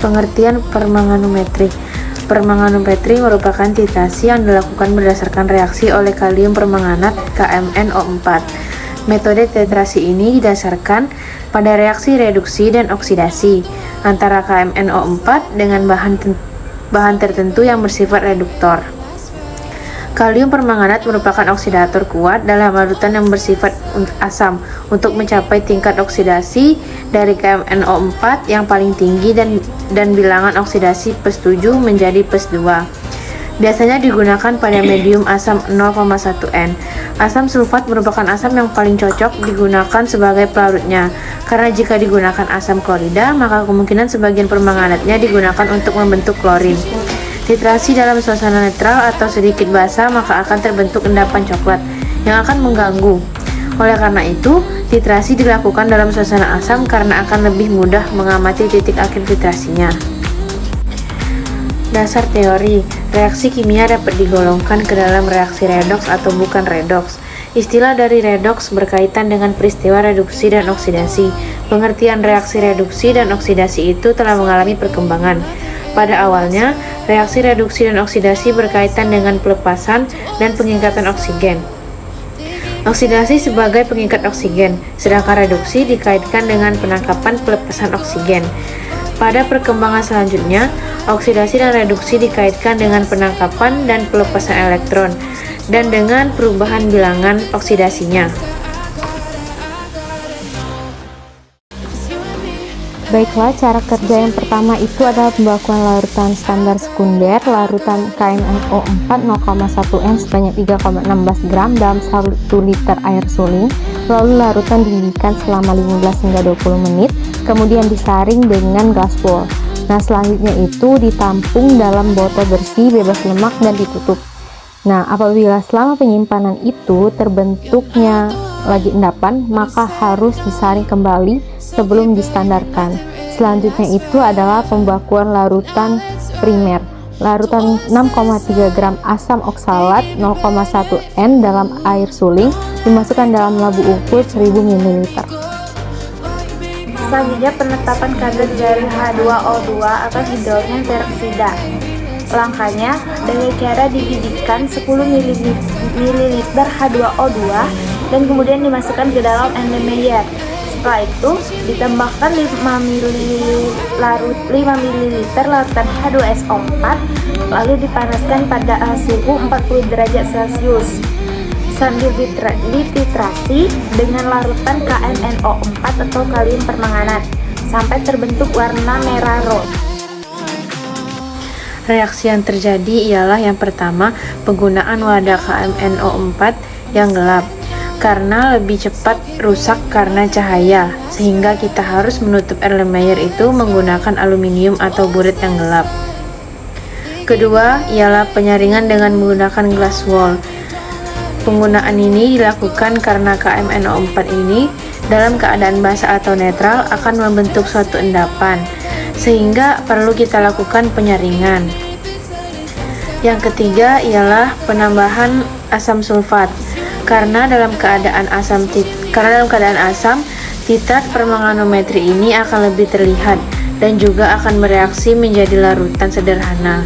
Pengertian permanganometri. Permanganometri merupakan titrasi yang dilakukan berdasarkan reaksi oleh kalium permanganat KMnO4. Metode titrasi ini didasarkan pada reaksi reduksi dan oksidasi antara KMnO4 dengan bahan tertentu yang bersifat reduktor. Kalium permanganat merupakan oksidator kuat dalam larutan yang bersifat asam untuk mencapai tingkat oksidasi dari KMnO4 yang paling tinggi dan bilangan oksidasi +7 menjadi +2. Biasanya digunakan pada medium asam 0,1 N. Asam sulfat merupakan asam yang paling cocok digunakan sebagai pelarutnya, karena jika digunakan asam klorida, maka kemungkinan sebagian permanganatnya digunakan untuk membentuk klorin. Titrasi dalam suasana netral atau sedikit basah maka akan terbentuk endapan coklat yang akan mengganggu. Oleh karena itu, titrasi dilakukan dalam suasana asam karena akan lebih mudah mengamati titik akhir titrasinya. Dasar teori, reaksi kimia dapat digolongkan ke dalam reaksi redoks atau bukan redoks. Istilah dari redoks berkaitan dengan peristiwa reduksi dan oksidasi. Pengertian reaksi reduksi dan oksidasi itu telah mengalami perkembangan. Pada awalnya, reaksi reduksi dan oksidasi berkaitan dengan pelepasan dan pengingkatan oksigen. Oksidasi sebagai pengikat oksigen, sedangkan reduksi dikaitkan dengan penangkapan pelepasan oksigen. Pada perkembangan selanjutnya, oksidasi dan reduksi dikaitkan dengan penangkapan dan pelepasan elektron, dan dengan perubahan bilangan oksidasinya. Baiklah, cara kerja yang pertama itu adalah pembakuan larutan standar sekunder, larutan KMnO4 0,1 N sebanyak 3,16 gram dalam 1 liter air suling, lalu larutan dididihkan selama 15 hingga 20 menit, kemudian disaring dengan gas wall. Nah, selanjutnya itu ditampung dalam botol bersih, bebas lemak, dan ditutup. Nah, apabila selama penyimpanan itu terbentuknya lagi endapan, maka harus disaring kembali sebelum distandarkan. Selanjutnya itu adalah pembakuan larutan primer. Larutan 6,3 gram asam oksalat 0,1 N dalam air suling dimasukkan dalam labu ukur 1000 ml. Selanjutnya penetapan kadar dari H2O2 atau hidrogen peroksida. Langkahnya dengan cara dididihkan 10 ml H2O2 dan kemudian dimasukkan ke dalam Erlenmeyer. Setelah itu ditambahkan 5 ml larutan H2SO4 lalu dipanaskan pada suhu 40 derajat Celcius sambil dititrasi dengan larutan KMnO4 atau kalium permanganat sampai terbentuk warna merah rose. Reaksi yang terjadi ialah yang pertama, penggunaan wadah KMnO4 yang gelap karena lebih cepat rusak karena cahaya, sehingga kita harus menutup Erlenmeyer itu menggunakan aluminium atau buret yang gelap. Kedua ialah penyaringan dengan menggunakan glass wall. Penggunaan ini dilakukan karena KMnO4 ini dalam keadaan basah atau netral akan membentuk suatu endapan, sehingga perlu kita lakukan penyaringan. Yang ketiga ialah penambahan asam sulfat. Karena dalam keadaan asam, titrat permanganometri ini akan lebih terlihat dan juga akan bereaksi menjadi larutan sederhana.